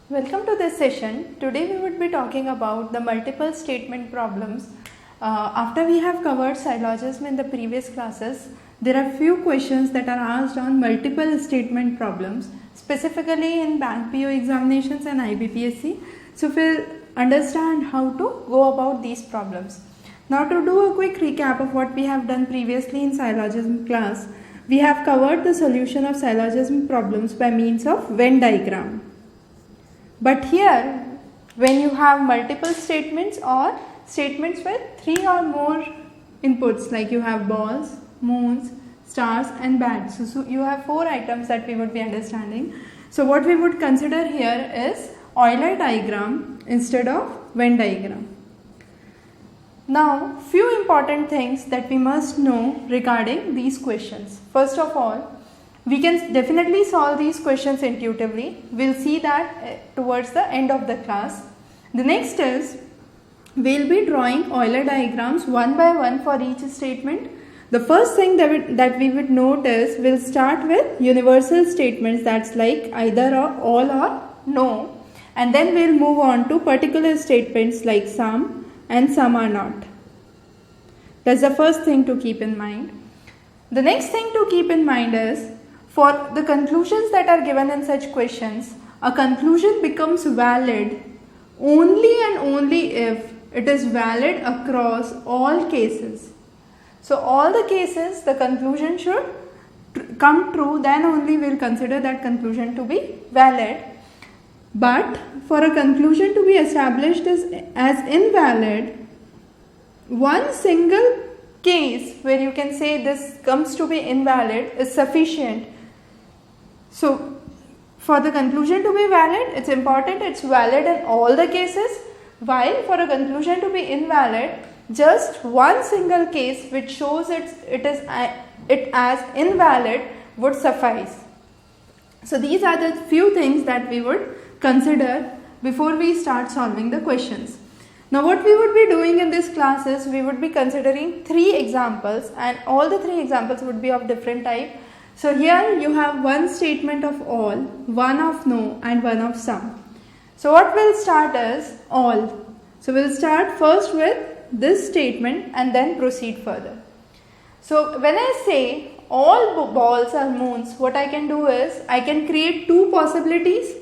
Welcome to this session. Today we would be talking about the multiple statement problems. After we have covered syllogism in the previous classes, there are few questions that are asked on multiple statement problems, specifically in Bank PO examinations and IBPSC. So we'll understand how to go about these problems. Now to do a quick recap of what we have done previously in syllogism class, we have covered the solution of syllogism problems by means of Venn diagram. But here, when you have multiple statements or statements with 3 or more inputs, like you have balls, moons, stars and bats. So you have 4 items that we would be understanding. So what we would consider here is Euler diagram instead of Venn diagram. Now, few important things that we must know regarding these questions. First of all, we can definitely solve these questions intuitively. We'll see that towards the end of the class. The next is, we'll be drawing Euler diagrams one by one for each statement. The first thing that we would note is, we'll start with universal statements, that's like either or, all or no. And then we'll move on to particular statements like some and some are not. That's the first thing to keep in mind. The next thing to keep in mind is, for the conclusions that are given in such questions, a conclusion becomes valid only and only if it is valid across all cases. So all the cases the conclusion should come true, then only we will consider that conclusion to be valid. But for a conclusion to be established as invalid, one single case where you can say this comes to be invalid is sufficient. So, for the conclusion to be valid, it's important it's valid in all the cases, while for a conclusion to be invalid, just one single case which shows it as invalid would suffice. So, these are the few things that we would consider before we start solving the questions. Now, what we would be doing in this class is, we would be considering 3 examples, and all the 3 examples would be of different type. So here you have one statement of all, one of no and one of some. So what we'll start is all. So we'll start first with this statement and then proceed further. So when I say all balls are moons, what I can do is, I can create 2 possibilities.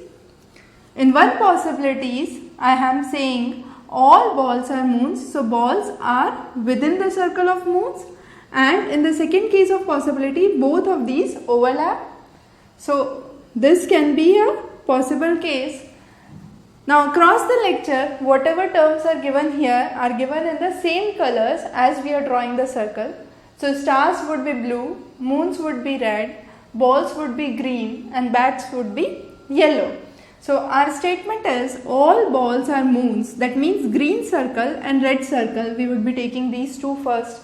In one possibilities, I am saying all balls are moons, so balls are within the circle of moons. And in the second case of possibility, both of these overlap. So this can be a possible case. Now across the lecture, whatever terms are given here are given in the same colors as we are drawing the circle. So stars would be blue, moons would be red, balls would be green and bats would be yellow. So our statement is all balls are moons. That means green circle and red circle. We would be taking these 2 first.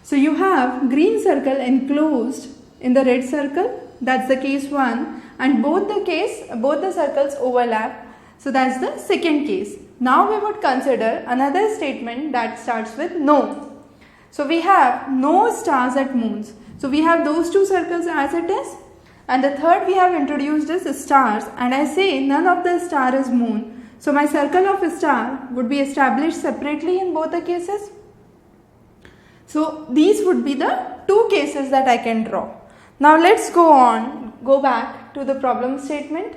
So you have green circle enclosed in the red circle, that's the case 1, and both the circles overlap, so that's the second case. Now we would consider another statement that starts with no. So we have no stars at moons. So we have those 2 circles as it is, and the third we have introduced is stars, and I say none of the star is moon. So my circle of a star would be established separately in both the cases. So these would be the 2 cases that I can draw. Now let's go back to the problem statement.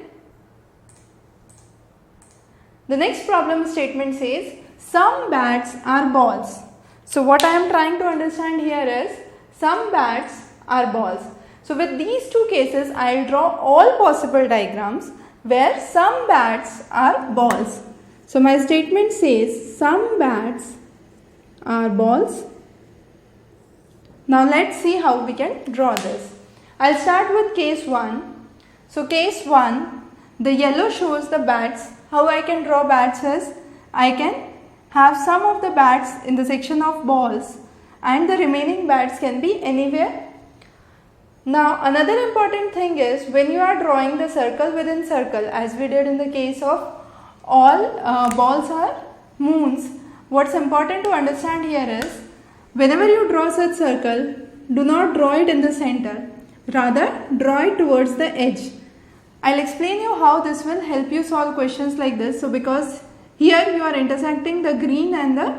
The next problem statement says some bats are balls. So what I am trying to understand here is, some bats are balls. So with these 2 cases, I will draw all possible diagrams where some bats are balls. So my statement says some bats are balls. Now let's see how we can draw this. I'll start with case 1. So case 1, the yellow shows the bats. How I can draw bats is, I can have some of the bats in the section of balls and the remaining bats can be anywhere. Now another important thing is, when you are drawing the circle within circle, as we did in the case of all balls are moons, what's important to understand here is, whenever you draw such circle, do not draw it in the center. Rather, draw it towards the edge. I'll explain you how this will help you solve questions like this. So because here you are intersecting the green and the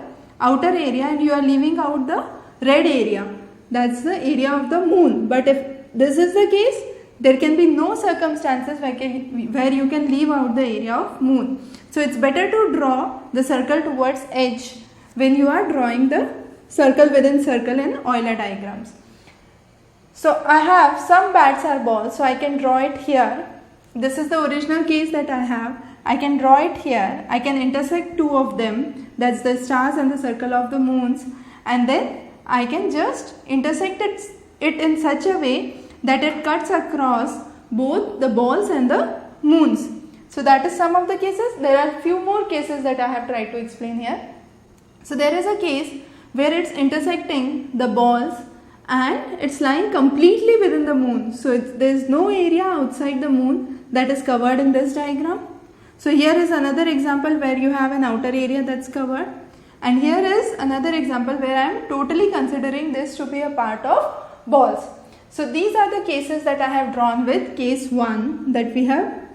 outer area and you are leaving out the red area. That's the area of the moon. But if this is the case, there can be no circumstances where you can leave out the area of moon. So it's better to draw the circle towards edge when you are drawing the circle within circle in Euler diagrams. So I have some bats are balls, so I can draw it here. This is the original case that I have. I can draw it here. I can intersect two of them, that's the stars and the circle of the moons, and then I can just intersect it in such a way that it cuts across both the balls and the moons. So that is some of the cases. There are few more cases that I have tried to explain here. So there is a case where it's intersecting the balls and it's lying completely within the moon. So there is no area outside the moon that is covered in this diagram. So here is another example where you have an outer area that's covered, and here is another example where I am totally considering this to be a part of balls. So these are the cases that I have drawn with case 1 that we have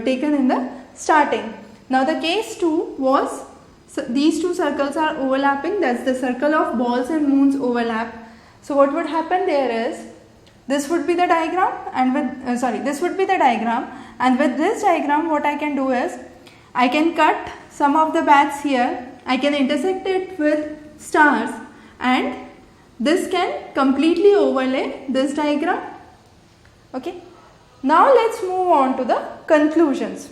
taken in the starting. Now the case 2 was, so these two circles are overlapping, that's the circle of balls and moons overlap. So what would happen there is, this would be the diagram and with this would be the diagram, and with this diagram what I can do is, I can cut some of the bats here, I can intersect it with stars, and this can completely overlay this diagram. Okay. Now let's move on to the conclusions.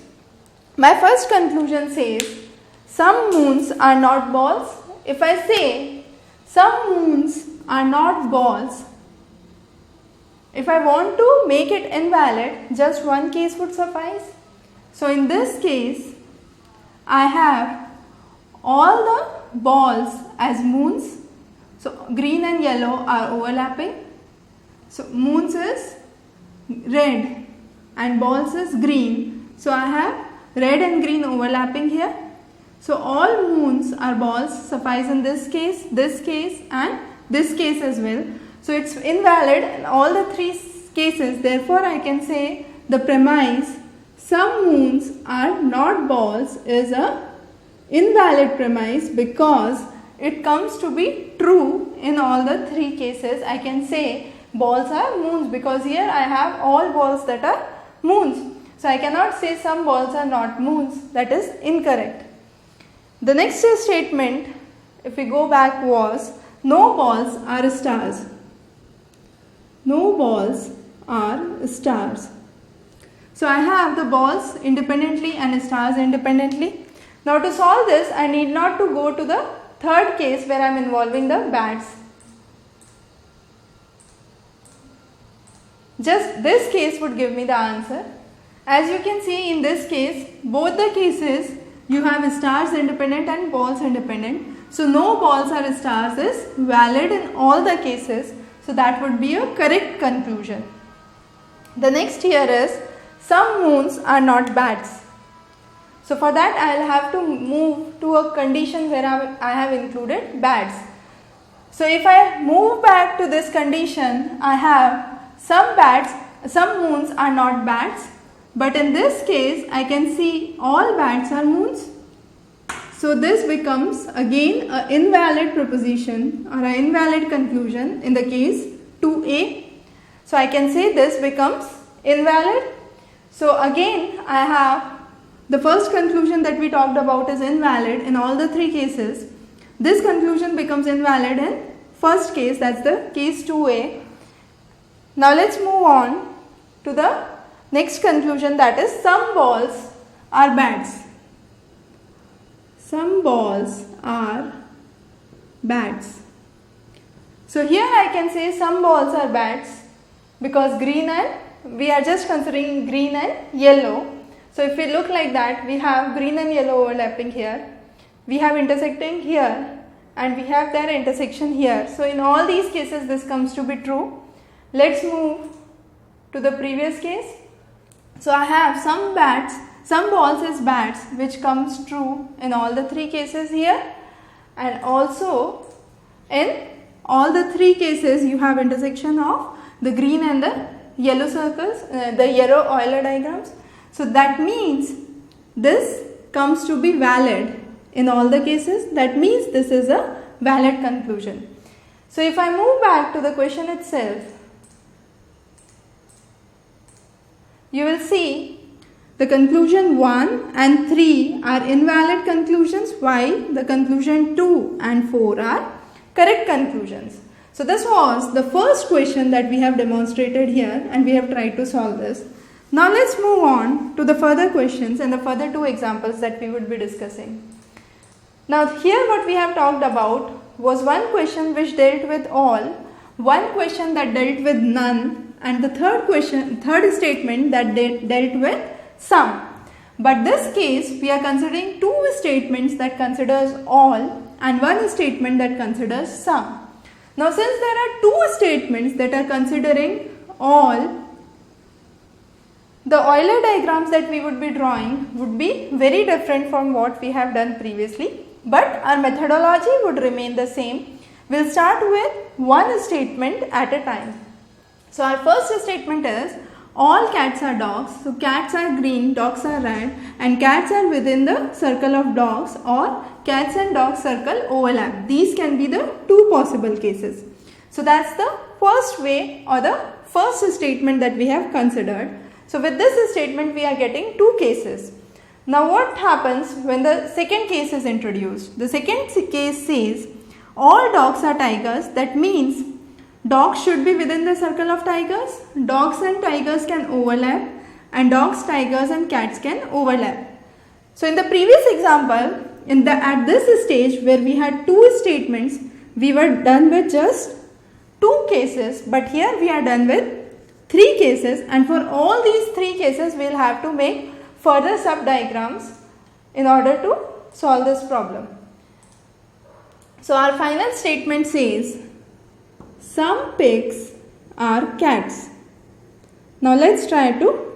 My first conclusion says, some moons are not balls. If I say some moons are not balls, if I want to make it invalid, just one case would suffice. So in this case, I have all the balls as moons. So green and yellow are overlapping. So moons is red and balls is green. So I have red and green overlapping here. So all moons are balls suffice in this case and this case as well. So it's invalid in all the three cases. Therefore I can say the premise some moons are not balls is a invalid premise because it comes to be true in all the three cases. I can say balls are moons because here I have all balls that are moons. So I cannot say some balls are not moons. That is incorrect. The next statement, if we go back, was no balls are stars. No balls are stars. So I have the balls independently and stars independently. Now to solve this, I need not to go to the third case where I am involving the bats. Just this case would give me the answer. As you can see in this case, both the cases you have stars independent and balls independent. So no balls are stars is valid in all the cases. So that would be a correct conclusion. The next here is some moons are not bats. So for that I will have to move to a condition where I have included bats. So if I move back to this condition, I have some moons are not bats, but in this case I can see all bats are moons. So this becomes again an invalid proposition or an invalid conclusion in the case 2a. So I can say this becomes invalid. So again I have the first conclusion that we talked about is invalid in all the three cases. This conclusion becomes invalid in first case, that's the case 2a. Now let's move on to the next conclusion, that is some balls are bats. Some balls are bats. So here I can say some balls are bats because green and we are just considering green and yellow. So if we look like that, we have green and yellow overlapping here, we have intersecting here, and we have their intersection here. So in all these cases this comes to be true. Let's move to the previous case. So I have some balls as bats, which comes true in all the three cases here, and also in all the three cases you have intersection of the green and the yellow circles, the yellow Euler diagrams. So that means this comes to be valid in all the cases. That means this is a valid conclusion. So if I move back to the question itself, you will see the conclusion 1 and 3 are invalid conclusions, while the conclusion 2 and 4 are correct conclusions. So this was the first question that we have demonstrated here, and we have tried to solve this. Now let's move on to the further questions and the further two examples that we would be discussing. Now here what we have talked about was one question which dealt with all, one question that dealt with none, and the third statement that dealt with some. But this case we are considering two statements that considers all and one statement that considers some. Now since there are two statements that are considering all, the Euler diagrams that we would be drawing would be very different from what we have done previously, but our methodology would remain the same. We'll start with one statement at a time. So our first statement is all cats are dogs. So cats are green, dogs are red, and cats are within the circle of dogs, or cats and dogs circle overlap. These can be the two possible cases. So that's the first way, or the first statement that we have considered. So with this statement we are getting two cases. Now what happens when the second case is introduced? The second case says all dogs are tigers. That means dogs should be within the circle of tigers. Dogs and tigers can overlap, and dogs, tigers and cats can overlap. So in the previous example, at this stage where we had two statements, we were done with just two cases, but here we are done with three cases, and for all these three cases we will have to make further sub-diagrams in order to solve this problem. So our final statement says some pigs are cats. Now let's try to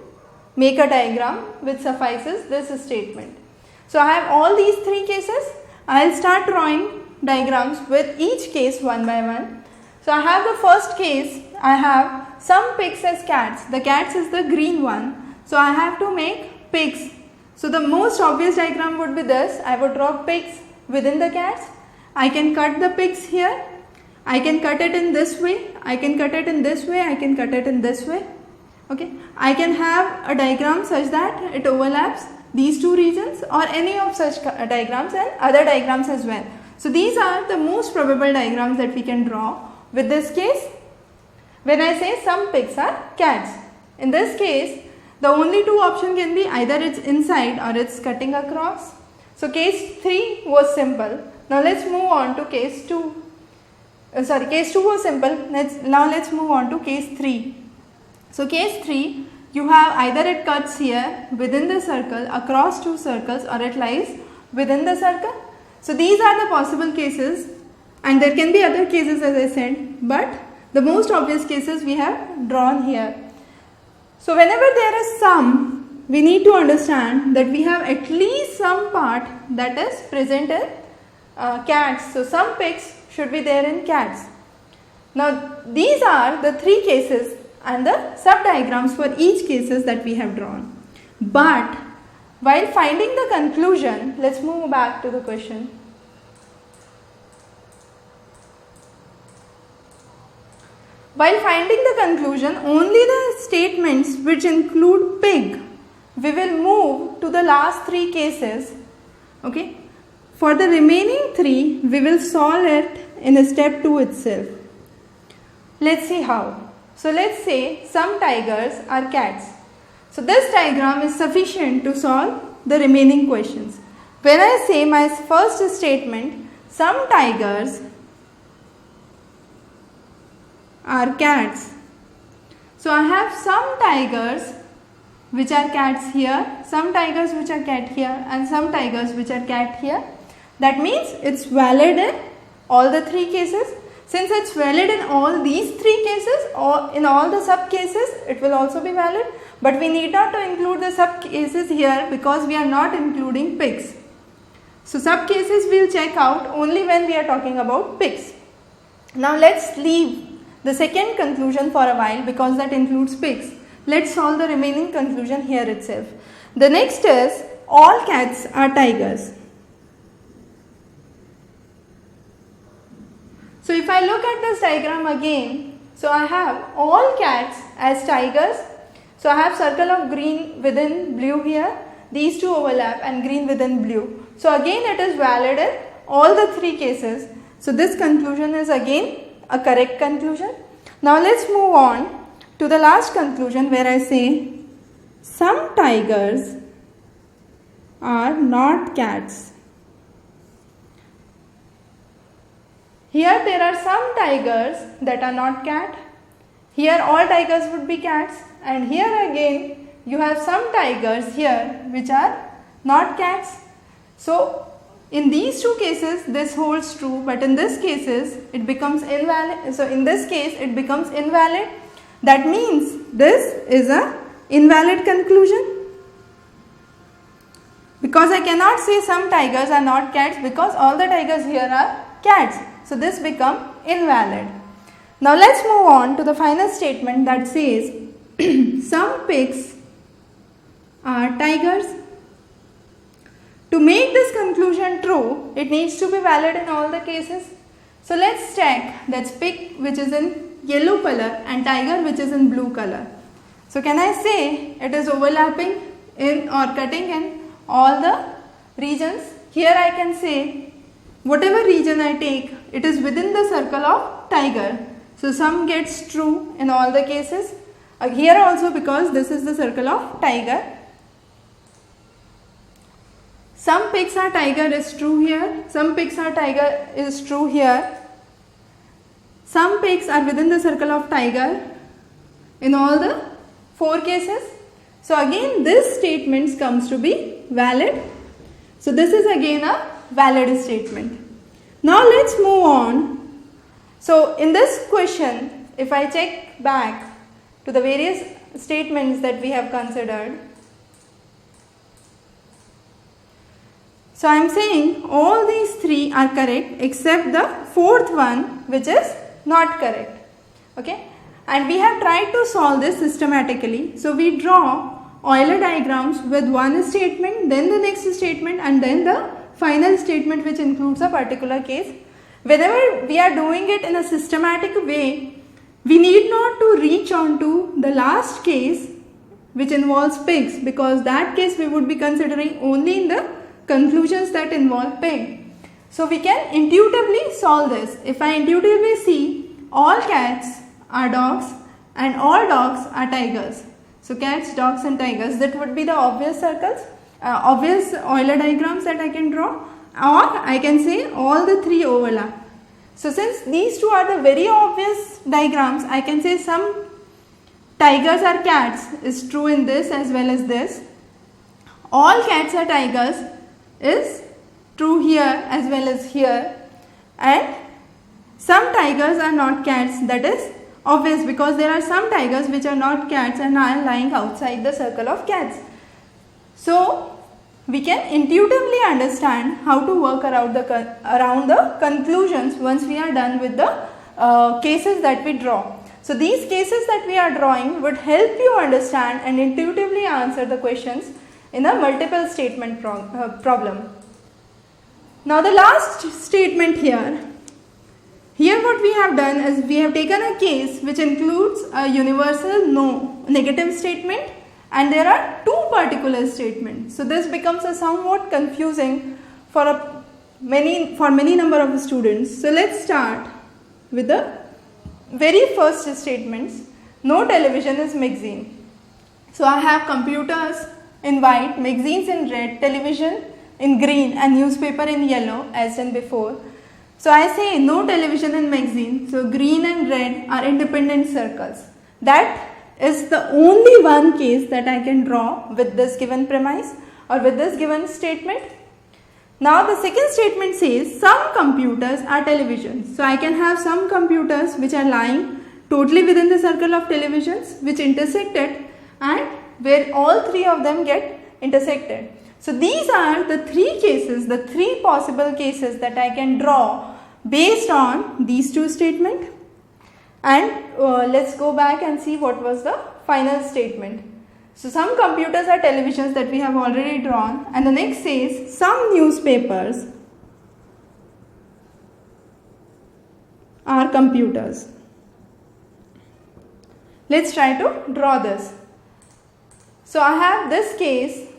make a diagram which suffices this statement. So I have all these three cases. I will start drawing diagrams with each case one by one. So I have the first case. I have some pigs as cats. The cats is the green one. So I have to make pigs. So the most obvious diagram would be this. I would draw pigs within the cats. I can cut the pigs here. I can cut it in this way. I can cut it in this way. I can cut it in this way. Okay. I can have a diagram such that it overlaps these two regions, or any of such diagrams and other diagrams as well. So these are the most probable diagrams that we can draw with this case. When I say some pigs are cats, in this case the only two options can be either it's inside or it's cutting across. So case 3 was simple. Now let's move on to case 2. Case 2 was simple. Now let's move on to case 3. So case 3, you have either it cuts here within the circle, across two circles, or it lies within the circle. So these are the possible cases, and there can be other cases as I said, but the most obvious cases we have drawn here. So whenever there is some, we need to understand that we have at least some part that is present in cats. So some pigs should be there in cats. Now these are the three cases and the sub-diagrams for each cases that we have drawn. But while finding the conclusion, let's move back to the question. While finding the conclusion, only the statements which include pig, we will move to the last three cases. Okay. For the remaining three, we will solve it in step 2 itself. Let's see how. So let's say some tigers are cats. So this diagram is sufficient to solve the remaining questions. When I say my first statement, some tigers are cats. So I have some tigers which are cats here, some tigers which are cat here, and some tigers which are cat here. That means it's valid in all the three cases. Since it's valid in all these three cases, or in all the sub cases, it will also be valid. But we need not to include the sub cases here because we are not including pigs. So sub cases we will check out only when we are talking about pigs. Now let's leave the second conclusion for a while because that includes pigs. Let's solve the remaining conclusion here itself. The next is all cats are tigers. So if I look at this diagram again, so I have all cats as tigers. So I have circle of green within blue here. These two overlap and green within blue. So again it is valid in all the three cases. So this conclusion is again a correct conclusion. Now let's move on to the last conclusion where I say some tigers are not cats. Here there are some tigers that are not cat. Here all tigers would be cats, and here again you have some tigers here which are not cats. So in these two cases this holds true, but in this cases it becomes invalid. So in this case it becomes invalid. That means this is a invalid conclusion, because I cannot say some tigers are not cats because all the tigers here are cats. So this becomes invalid. Now let's move on to the final statement that says some pigs are tigers. To make this conclusion true, it needs to be valid in all the cases. So let's check. That's pig which is in yellow color and tiger which is in blue color. So can I say it is overlapping in or cutting in all the regions? Here I can say whatever region I take, it is within the circle of tiger. So some gets true in all the cases. Here also, because this is the circle of tiger. Some pigs are tiger is true here. Some pigs are tiger is true here. Some pigs are within the circle of tiger in all the four cases. So again this statement comes to be valid. So this is again a valid statement. Now let's move on. So in this question, if I check back to the various statements that we have considered, so I am saying all these three are correct except the fourth one which is not correct. Okay, and we have tried to solve this systematically. So we draw Euler diagrams with one statement, then the next statement, and then the final statement which includes a particular case. Whenever we are doing it in a systematic way, we need not to reach on to the last case which involves pigs, because that case we would be considering only in the conclusions that involve pig. So we can intuitively solve this. If I intuitively see all cats are dogs and all dogs are tigers. So cats, dogs and tigers, that would be the obvious circles, obvious Euler diagrams that I can draw, or I can say all the three overlap. So since these two are the very obvious diagrams, I can say some tigers are cats is true in this as well as this. All cats are tigers is true here as well as here, and some tigers are not cats, that is obvious because there are some tigers which are not cats and are lying outside the circle of cats. So we can intuitively understand how to work around the conclusions once we are done with the cases that we draw. So these cases that we are drawing would help you understand and intuitively answer the questions in a multiple statement problem. Now the last statement here. Here what we have done is we have taken a case which includes a universal negative statement, and there are two particular statements. So this becomes a somewhat confusing for many number of students. So let's start with the very first statements. No television is magazine. So I have computers in white, magazines in red, television in green and newspaper in yellow as done before. So I say no television and magazine. So green and red are independent circles. That is the only one case that I can draw with this given premise or with this given statement. Now the second statement says some computers are televisions. So I can have some computers which are lying totally within the circle of televisions which intersected and where all three of them get intersected. So these are the three cases, the three possible cases that I can draw based on these two statements. And let's go back and see what was the final statement. So some computers are televisions that we have already drawn, and the next says some newspapers are computers. Let's try to draw this. So I have this case.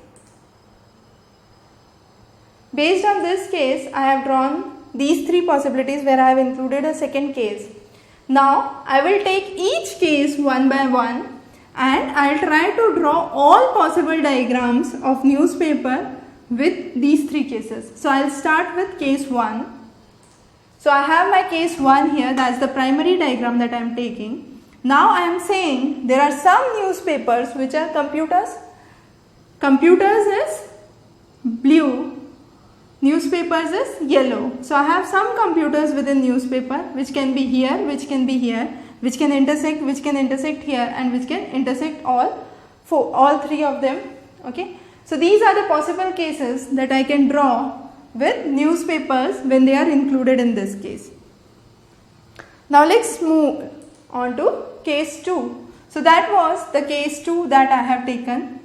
Based on this case, I have drawn these three possibilities where I have included a second case. Now I will take each case one by one and I will try to draw all possible diagrams of newspaper with these three cases. So I will start with case 1. So I have my case 1 here, that's the primary diagram that I am taking. Now I am saying there are some newspapers which are computers. Computers is blue, newspapers is yellow. So I have some computers within newspaper which can be here, which can be here, which can intersect here, and which can intersect all three of them. Okay. So these are the possible cases that I can draw with newspapers when they are included in this case. Now let's move on to case 2. So that was the case 2 that I have taken.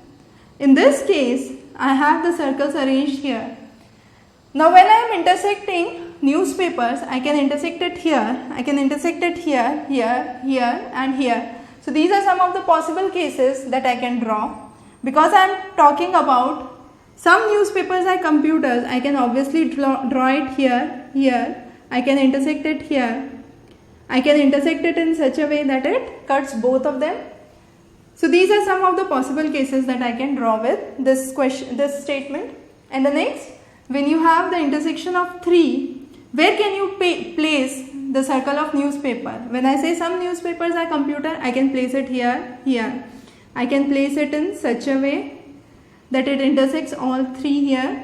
In this case, I have the circles arranged here. Now when I am intersecting newspapers, I can intersect it here, I can intersect it here, here, here and here. So these are some of the possible cases that I can draw. Because I am talking about some newspapers are computers, I can obviously draw it here, here, I can intersect it here. I can intersect it in such a way that it cuts both of them. So these are some of the possible cases that I can draw with this statement. And the next, when you have the intersection of 3, where can you place the circle of newspaper? When I say some newspapers are computer, I can place it here, here. I can place it in such a way that it intersects all 3 here.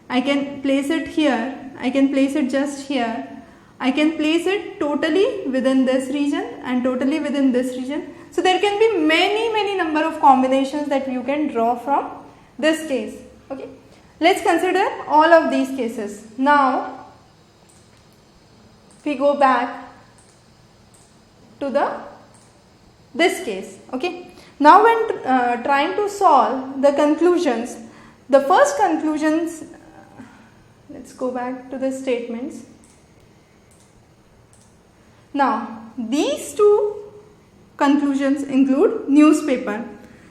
I can place it here. I can place it just here. I can place it totally within this region and totally within this region. So there can be many number of combinations that you can draw from this case. Okay. Let's consider all of these cases. Now we go back to this case. Okay. Now when trying to solve the conclusions, the first conclusions, let's go back to the statements. Now these two conclusions include newspaper.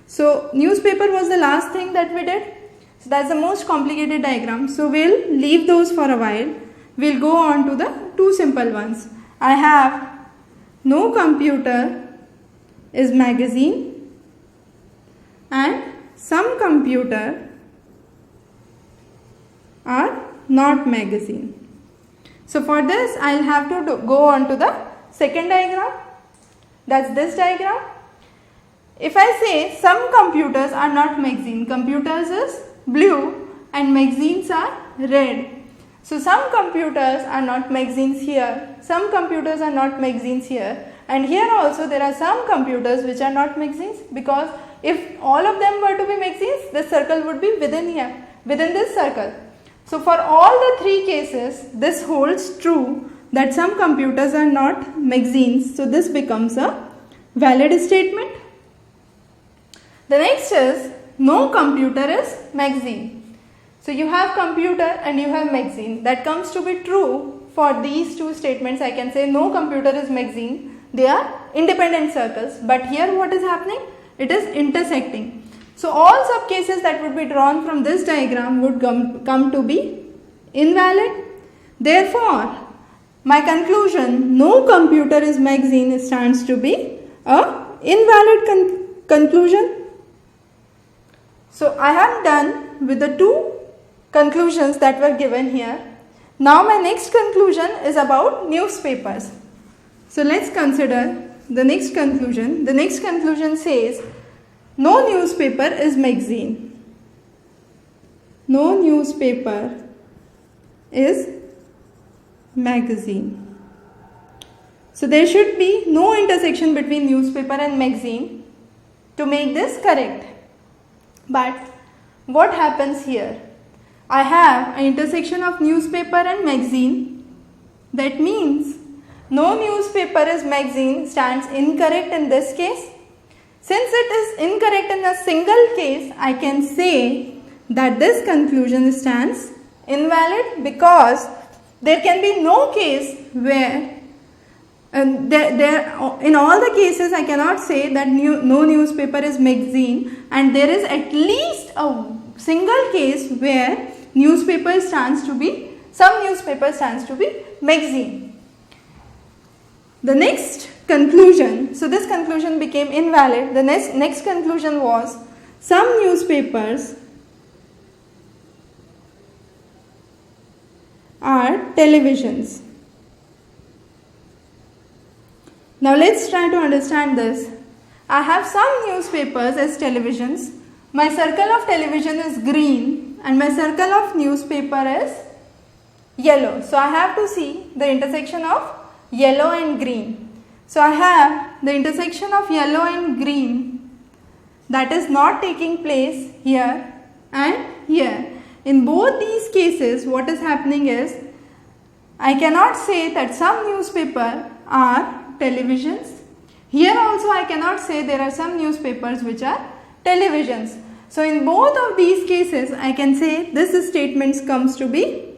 So newspaper was the last thing that we did. So that's the most complicated diagram. So we'll leave those for a while. We'll go on to the two simple ones. I have no computer is magazine and some computer are not magazine. So for this I'll have to go on to the second diagram. That's this diagram. If I say some computers are not magazine, computers is blue and magazines are red. So some computers are not magazines here, some computers are not magazines here, and here also there are some computers which are not magazines, because if all of them were to be magazines, this circle would be within here, within this circle. So for all the 3 cases, this holds true that some computers are not magazines. So this becomes a valid statement. The next is no computer is magazine. So you have computer and you have magazine. That comes to be true for these two statements. I can say no computer is magazine. They are independent circles. But here what is happening? It is intersecting. So all sub cases that would be drawn from this diagram would come to be invalid. Therefore, my conclusion, no computer is magazine, stands to be a invalid conclusion. So I have done with the 2 conclusions that were given here. Now my next conclusion is about newspapers. So let's consider the next conclusion. The next conclusion says no newspaper is magazine. No newspaper is magazine. So there should be no intersection between newspaper and magazine to make this correct. But what happens here? I have an intersection of newspaper and magazine. That means no newspaper is magazine stands incorrect in this case. Since it is incorrect in a single case, I can say that this conclusion stands invalid, because there can be no case where in all the cases I cannot say that no newspaper is magazine, and there is at least a single case where some newspaper stands to be magazine. The next conclusion, so this conclusion became invalid. The next conclusion was some newspapers are televisions. Now let's try to understand this. I have some newspapers as televisions. My circle of television is green and my circle of newspaper is yellow. So I have to see the intersection of yellow and green. So I have the intersection of yellow and green that is not taking place here and here. In both these cases, what is happening is, I cannot say that some newspaper are televisions. Here also I cannot say there are some newspapers which are televisions. So in both of these cases, I can say this statement comes to be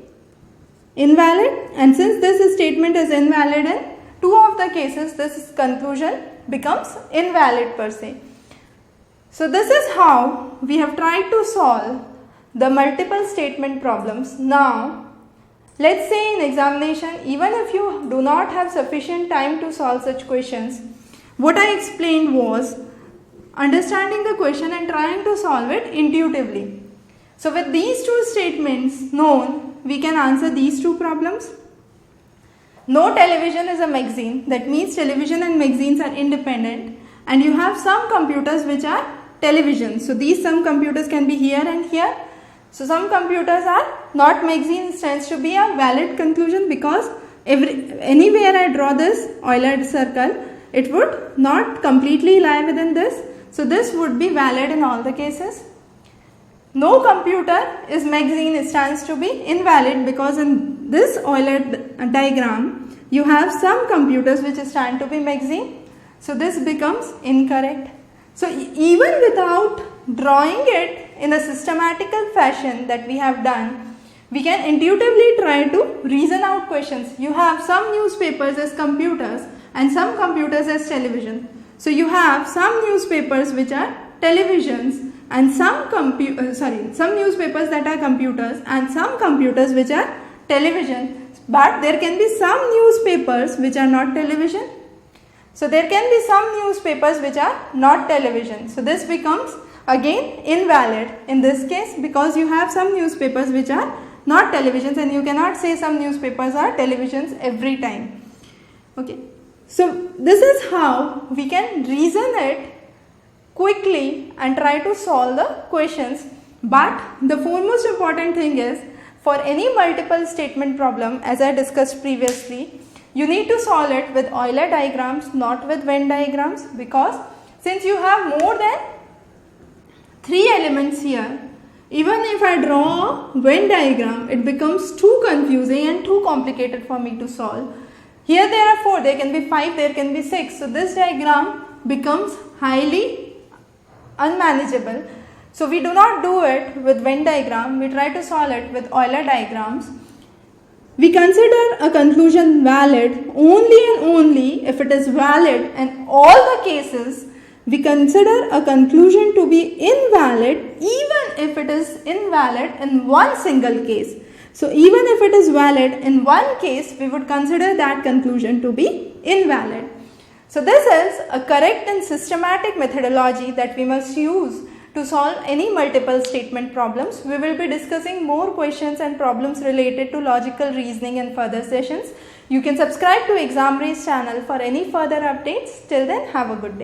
invalid, and since this statement is invalid in two of the cases, this conclusion becomes invalid per se. So this is how we have tried to solve the multiple statement problems. Now let's say in examination, even if you do not have sufficient time to solve such questions, what I explained was understanding the question and trying to solve it intuitively. So with these two statements known, we can answer these two problems. No television is a magazine. That means television and magazines are independent, and you have some computers which are televisions. So these some computers can be here and here. So some computers are not magazines, tends to be a valid conclusion, because anywhere I draw this Euler circle, it would not completely lie within this. So this would be valid in all the cases. No computer is magazine, it stands to be invalid, because in this Euler diagram you have some computers which stand to be magazine. So this becomes incorrect. So even without drawing it in a systematical fashion that we have done, we can intuitively try to reason out questions. You have some newspapers as computers and some computers as television. So you have some newspapers which are televisions and some newspapers that are computers and some computers which are television. But there can be some newspapers which are not television. So there can be some newspapers which are not television. So this becomes again invalid in this case, because you have some newspapers which are not televisions, and you cannot say some newspapers are televisions every time. Okay. So this is how we can reason it quickly and try to solve the questions. But the foremost important thing is, for any multiple statement problem, as I discussed previously, you need to solve it with Euler diagrams, not with Venn diagrams, because since you have more than 3 elements here, even if I draw a Venn diagram, it becomes too confusing and too complicated for me to solve. Here there are 4, there can be 5, there can be 6. So this diagram becomes highly unmanageable. So we do not do it with Venn diagram, we try to solve it with Euler diagrams. We consider a conclusion valid only and only if it is valid in all the cases. We consider a conclusion to be invalid even if it is invalid in one single case. So even if it is valid in one case, we would consider that conclusion to be invalid. So this is a correct and systematic methodology that we must use to solve any multiple statement problems. We will be discussing more questions and problems related to logical reasoning in further sessions. You can subscribe to ExamRace channel for any further updates. Till then, have a good day.